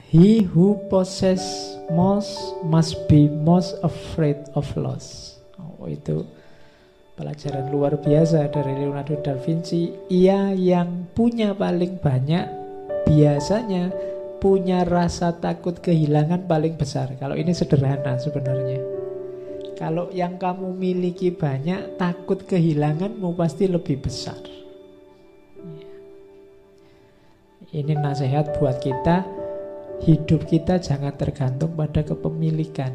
He who possess most must be most afraid of loss. Oh, itu pelajaran luar biasa dari Leonardo da Vinci. Ia yang punya paling banyak biasanya punya rasa takut kehilangan paling besar. Kalau ini sederhana sebenarnya. Kalau yang kamu miliki banyak, takut kehilanganmu pasti lebih besar. Ini nasihat buat kita. Hidup kita jangan tergantung pada kepemilikan.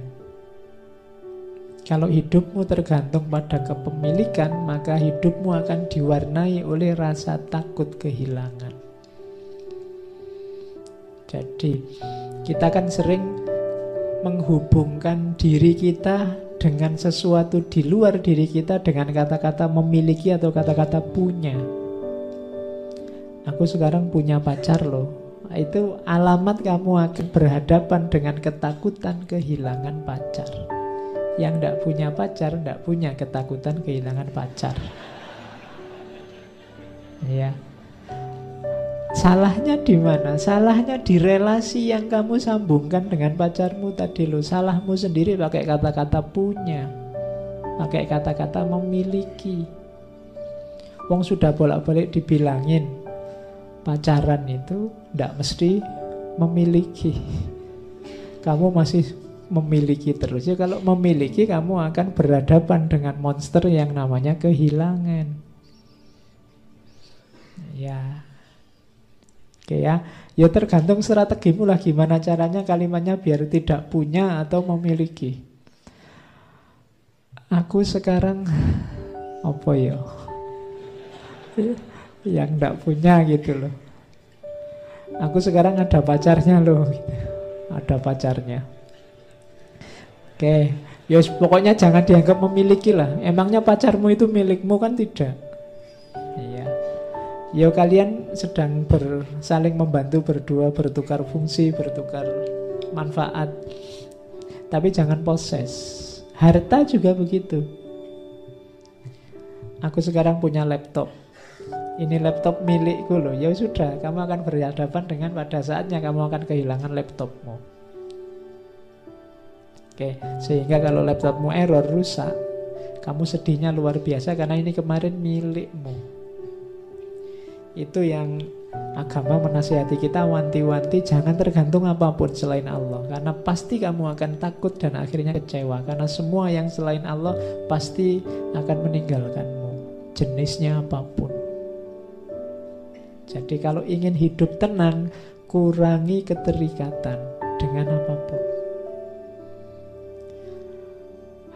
Kalau hidupmu tergantung pada kepemilikan, maka hidupmu akan diwarnai oleh rasa takut kehilangan. Jadi, kita kan sering menghubungkan diri kita dengan sesuatu di luar diri kita dengan kata-kata memiliki atau kata-kata punya. Aku sekarang punya pacar loh. Itu alamat kamu akan berhadapan dengan ketakutan kehilangan pacar. Yang tidak punya pacar tidak punya ketakutan kehilangan pacar. Ya. Salahnya di mana? Salahnya di relasi yang kamu sambungkan dengan pacarmu tadi loh. Salahmu sendiri pakai kata-kata punya, pakai kata-kata memiliki. Wong sudah bolak-balik dibilangin pacaran itu tidak mesti memiliki. Kamu masih memiliki terus. Ya, kalau memiliki kamu akan berhadapan dengan monster yang namanya kehilangan. Ya. Oke ya. Ya tergantung strategimu lah, gimana caranya kalimatnya biar tidak punya atau memiliki. Aku sekarang apa ya? Yang tidak punya gitu loh. Aku sekarang ada pacarnya loh gitu. Ada pacarnya. Oke, ya pokoknya jangan dianggap memiliki lah. Emangnya pacarmu itu milikmu kan tidak. Iya. Ya kalian sedang saling membantu berdua, bertukar fungsi, bertukar manfaat. Tapi jangan poses. Harta juga begitu. Aku sekarang punya laptop. Ini laptop milikku loh. Ya sudah, kamu akan berhadapan dengan pada saatnya kamu akan kehilangan laptopmu. Oke, sehingga kalau laptopmu error, rusak, kamu sedihnya luar biasa karena ini kemarin milikmu. Itu yang agama menasihati kita, wanti-wanti jangan tergantung apapun selain Allah. Karena pasti kamu akan takut dan akhirnya kecewa. Karena semua yang selain Allah pasti akan meninggalkanmu, jenisnya apapun. Jadi kalau ingin hidup tenang, kurangi keterikatan dengan apapun.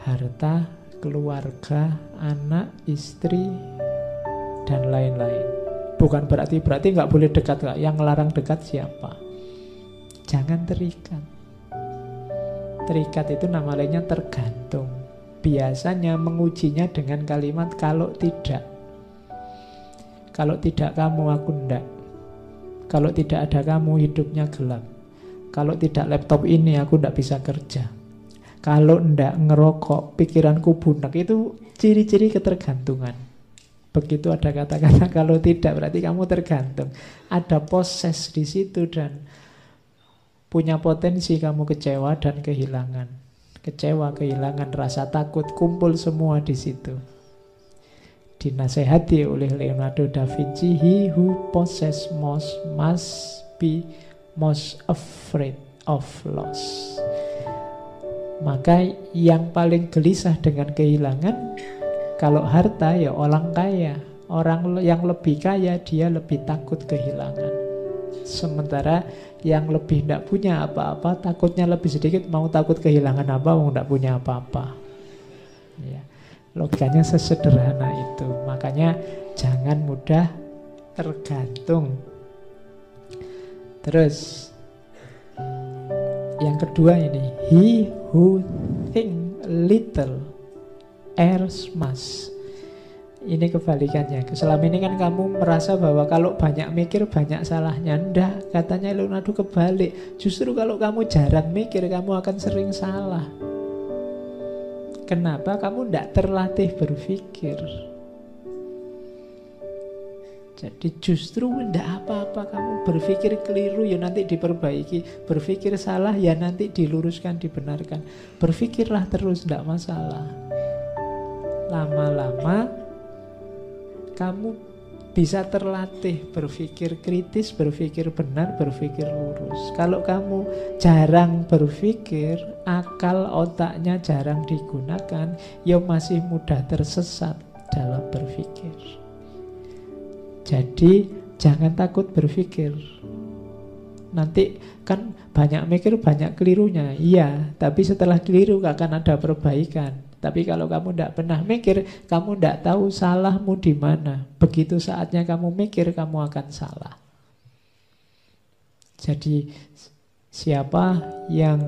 Harta, keluarga, anak, istri, dan lain-lain. Bukan berarti nggak boleh dekat, Kak. Yang ngelarang dekat siapa? Jangan terikat. Terikat itu nama lainnya tergantung. Biasanya mengujinya dengan kalimat kalau tidak. Kalau tidak kamu, aku ndak. Kalau tidak ada kamu, hidupnya gelap. Kalau tidak laptop ini, aku ndak bisa kerja. Kalau ndak ngerokok, pikiranku bunek. Itu ciri-ciri ketergantungan. Begitu ada kata-kata kalau tidak, berarti kamu tergantung. Ada poses di situ dan punya potensi kamu kecewa dan kehilangan. Kecewa, kehilangan, rasa takut, kumpul semua di situ. Dinasehati oleh Leonardo da Vinci, he who possess most must be most afraid of loss. Maka yang paling gelisah dengan kehilangan, kalau harta ya orang kaya. Orang yang lebih kaya dia lebih takut kehilangan. Sementara yang lebih tidak punya apa-apa, takutnya lebih sedikit, mau takut kehilangan apa, mau tidak punya apa-apa. Ya. Logikanya sesederhana itu. Makanya jangan mudah tergantung. Terus yang kedua ini, he who think little errs much. Ini kebalikannya. Selama ini kan kamu merasa bahwa kalau banyak mikir banyak salahnya. Ndak, katanya Leonardo kebalik. Justru kalau kamu jarang mikir, kamu akan sering salah. Kenapa? Kamu tidak terlatih berpikir. Jadi justru tidak apa-apa kamu berpikir keliru ya nanti diperbaiki, berpikir salah ya nanti diluruskan, dibenarkan. Berpikirlah terus, tidak masalah. Lama-lama kamu bisa terlatih berpikir kritis, berpikir benar, berpikir lurus. Kalau kamu jarang berpikir, akal otaknya jarang digunakan, ya masih mudah tersesat dalam berpikir. Jadi jangan takut berpikir. Nanti kan banyak mikir, banyak kelirunya. Iya, tapi setelah keliru akan ada perbaikan. Tapi kalau kamu tidak pernah mikir, kamu tidak tahu salahmu di mana. Begitu saatnya kamu mikir, kamu akan salah. Jadi siapa yang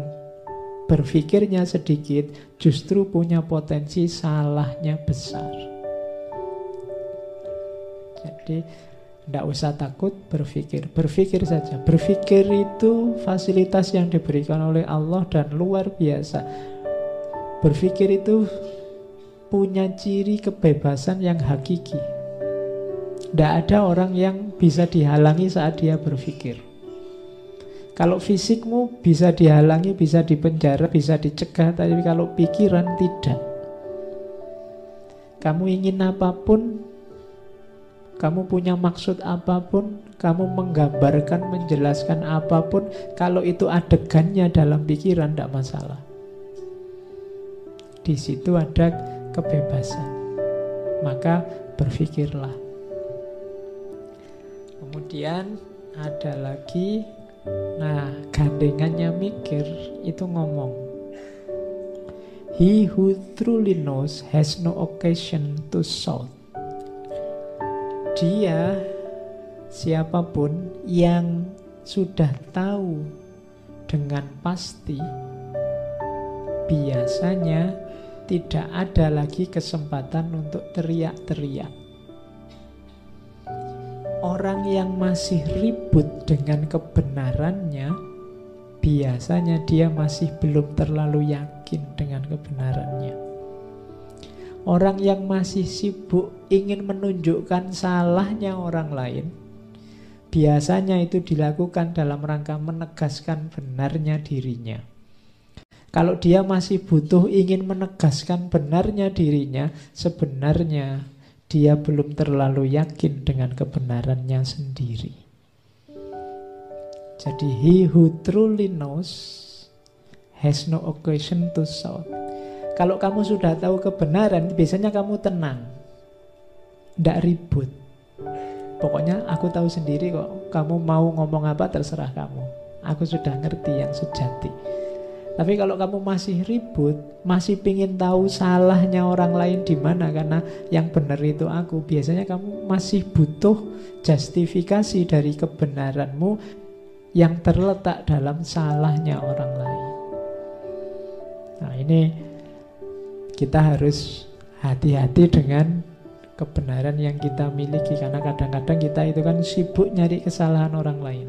berpikirnya sedikit justru punya potensi salahnya besar. Jadi tidak usah takut berpikir. Berpikir saja. Berpikir itu fasilitas yang diberikan oleh Allah dan luar biasa. Berpikir itu punya ciri kebebasan yang hakiki. Tidak ada orang yang bisa dihalangi saat dia berpikir. Kalau fisikmu bisa dihalangi, bisa dipenjara, bisa dicegah, tapi kalau pikiran tidak. Kamu ingin apapun, kamu punya maksud apapun, kamu menggambarkan, menjelaskan apapun, kalau itu adegannya dalam pikiran, tidak masalah. Di situ ada kebebasan. Maka berpikirlah. Kemudian ada lagi, nah gandengannya mikir itu ngomong, he who truly knows has no occasion to shout. Dia, siapapun yang sudah tahu dengan pasti, biasanya tidak ada lagi kesempatan untuk teriak-teriak. Orang yang masih ribut dengan kebenarannya, biasanya dia masih belum terlalu yakin dengan kebenarannya. Orang yang masih sibuk ingin menunjukkan salahnya orang lain, biasanya itu dilakukan dalam rangka menegaskan benarnya dirinya. Kalau dia masih butuh ingin menegaskan benarnya dirinya, sebenarnya dia belum terlalu yakin dengan kebenarannya sendiri. Jadi he who truly knows has no occasion to shout. Kalau kamu sudah tahu kebenaran, biasanya kamu tenang, tidak ribut. Pokoknya aku tahu sendiri kok, kamu mau ngomong apa terserah kamu. Aku sudah ngerti yang sejati. Tapi kalau kamu masih ribut, masih pingin tahu salahnya orang lain di mana, karena yang benar itu aku, biasanya kamu masih butuh justifikasi dari kebenaranmu yang terletak dalam salahnya orang lain. Nah ini kita harus hati-hati dengan kebenaran yang kita miliki, karena kadang-kadang kita itu kan sibuk nyari kesalahan orang lain.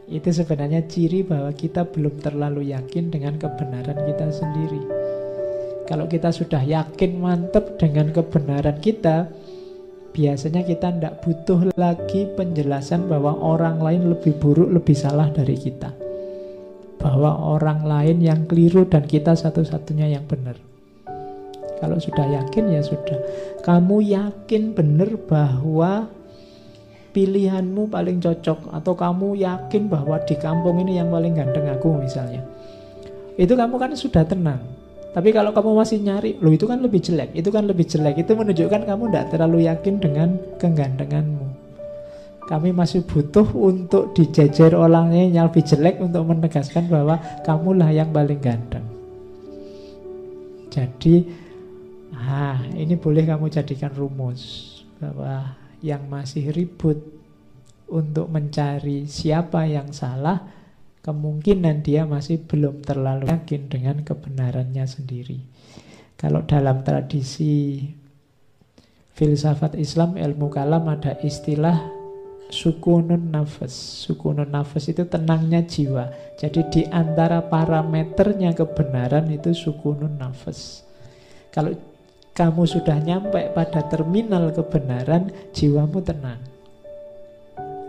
Itu sebenarnya ciri bahwa kita belum terlalu yakin dengan kebenaran kita sendiri. Kalau kita sudah yakin mantap dengan kebenaran kita, biasanya kita tidak butuh lagi penjelasan bahwa orang lain lebih buruk, lebih salah dari kita, bahwa orang lain yang keliru dan kita satu-satunya yang benar. Kalau sudah yakin ya sudah. Kamu yakin benar bahwa pilihanmu paling cocok, atau kamu yakin bahwa di kampung ini yang paling ganteng aku misalnya, itu kamu kan sudah tenang. Tapi kalau kamu masih nyari, loh itu kan lebih jelek, itu kan lebih jelek, itu menunjukkan kamu tidak terlalu yakin dengan kegantenganmu. Kami masih butuh untuk dijejer orang yang lebih jelek untuk menegaskan bahwa kamulah yang paling ganteng. Jadi ini boleh kamu jadikan rumus, bahwa yang masih ribut untuk mencari siapa yang salah, kemungkinan dia masih belum terlalu yakin dengan kebenarannya sendiri. Kalau dalam tradisi filsafat Islam, ilmu kalam, ada istilah sukunun nafas. Sukunun nafas itu tenangnya jiwa. Jadi di antara parameternya kebenaran itu sukunun nafas. Kalau kamu sudah nyampe pada terminal kebenaran, jiwamu tenang.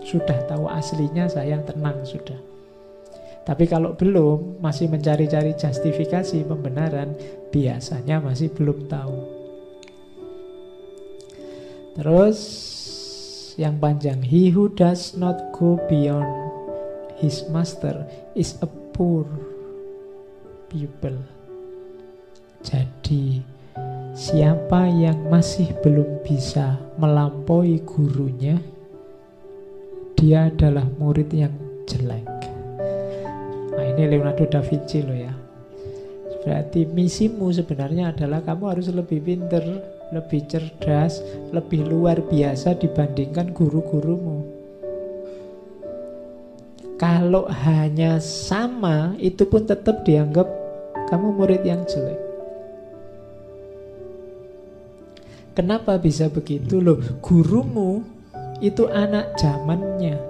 Sudah tahu aslinya saya tenang sudah. Tapi kalau belum, masih mencari-cari justifikasi pembenaran, biasanya masih belum tahu. Terus yang panjang, he who does not go beyond his master is a poor pupil. Jadi siapa yang masih belum bisa melampaui gurunya, dia adalah murid yang jelek. Nah, ini Leonardo da Vinci loh ya. Berarti misimu sebenarnya adalah kamu harus lebih pinter, lebih cerdas, lebih luar biasa dibandingkan guru-gurumu. Kalau hanya sama, itu pun tetap dianggap kamu murid yang jelek. Kenapa bisa begitu loh? Gurumu itu anak zamannya.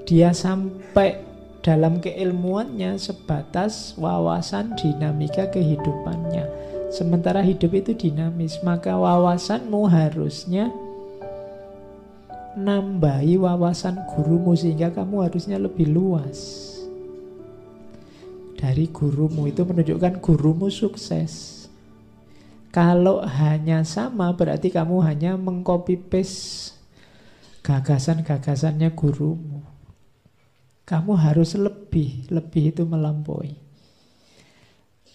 Dia sampai dalam keilmuannya sebatas wawasan dinamika kehidupannya. Sementara hidup itu dinamis, maka wawasanmu harusnya nambahi wawasan gurumu, sehingga kamu harusnya lebih luas dari gurumu. Itu menunjukkan gurumu sukses. Kalau hanya sama, berarti kamu hanya mengcopy paste gagasan-gagasannya gurumu. Kamu harus lebih itu melampaui.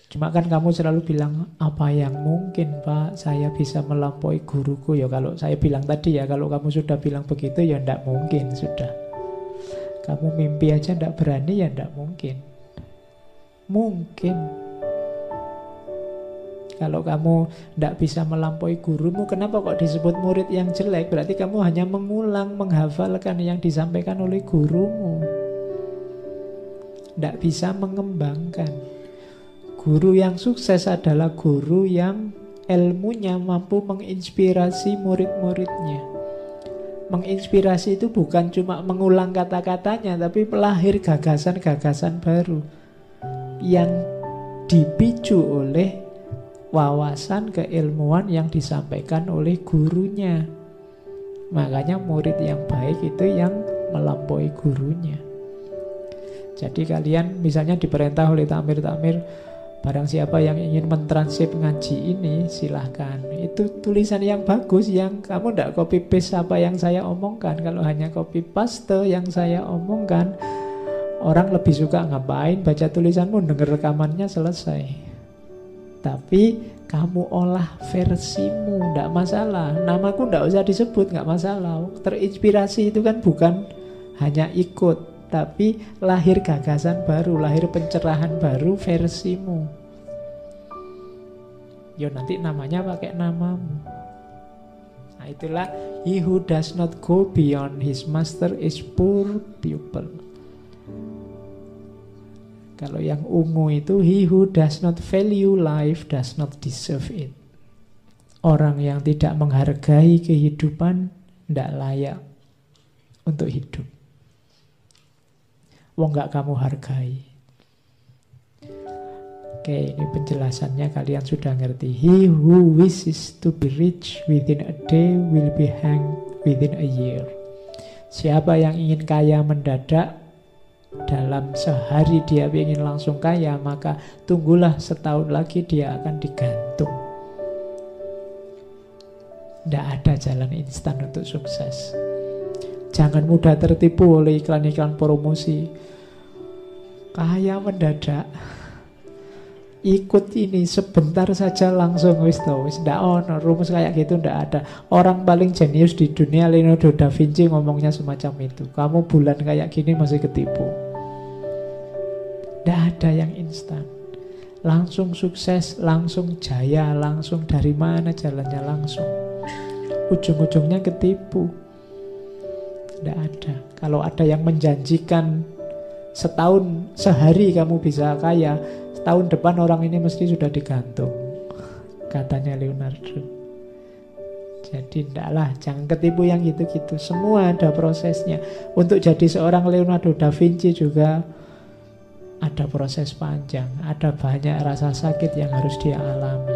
Cuma kan kamu selalu bilang, apa yang mungkin Pak, saya bisa melampaui guruku. Ya kalau saya bilang tadi ya, kalau kamu sudah bilang begitu ya ndak mungkin sudah. Kamu mimpi aja ndak berani ya ndak mungkin. Mungkin. Kalau kamu ndak bisa melampaui gurumu, kenapa kok disebut murid yang jelek? Berarti kamu hanya mengulang, menghafalkan yang disampaikan oleh gurumu. Ndak bisa mengembangkan. Guru yang sukses adalah guru yang ilmunya mampu menginspirasi murid-muridnya. Menginspirasi itu bukan cuma mengulang kata-katanya, tapi melahir gagasan-gagasan baru yang dipicu oleh wawasan keilmuan yang disampaikan oleh gurunya. Makanya murid yang baik itu yang melampaui gurunya. Jadi kalian misalnya diperintah oleh takmir-takmir, barang siapa yang ingin mentranskrip ngaji ini, silahkan. Itu tulisan yang bagus, yang kamu tidak copy paste apa yang saya omongkan. Kalau hanya copy paste yang saya omongkan, orang lebih suka ngapain baca tulisanmu, dengar rekamannya, selesai. Tapi kamu olah versimu, tidak masalah. Namaku tidak usah disebut, nggak masalah. Terinspirasi itu kan bukan hanya ikut, tapi lahir gagasan baru, lahir pencerahan baru versimu. Yo nanti namanya pakai namamu. Nah itulah, he who does not go beyond his master is poor pupil. Kalau yang ungu itu, he who does not value life does not deserve it. Orang yang tidak menghargai kehidupan tidak layak untuk hidup. Wong gak kamu hargai. Oke, ini penjelasannya kalian sudah ngerti. He who wishes to be rich within a day will be hanged within a year. Siapa yang ingin kaya mendadak, dalam sehari dia ingin langsung kaya, maka tunggulah setahun lagi dia akan digantung. Tidak ada jalan instan untuk sukses. Jangan mudah tertipu oleh iklan-iklan promosi. Kaya mendadak, ikut ini sebentar saja langsung wis ndak ono rumus kayak gitu, ndak ada. Orang paling jenius di dunia, Leonardo da Vinci, ngomongnya semacam itu. Kamu bulan kayak gini masih ketipu. Ndak ada yang instan. Langsung sukses, langsung jaya, langsung dari mana jalannya langsung. Ujung-ujungnya ketipu. Tidak ada. Kalau ada yang menjanjikan setahun, sehari kamu bisa kaya, setahun depan orang ini mesti sudah digantung, katanya Leonardo. Jadi ndaklah, jangan ketipu yang gitu-gitu. Semua ada prosesnya. Untuk jadi seorang Leonardo da Vinci juga ada proses panjang, ada banyak rasa sakit yang harus dia alami.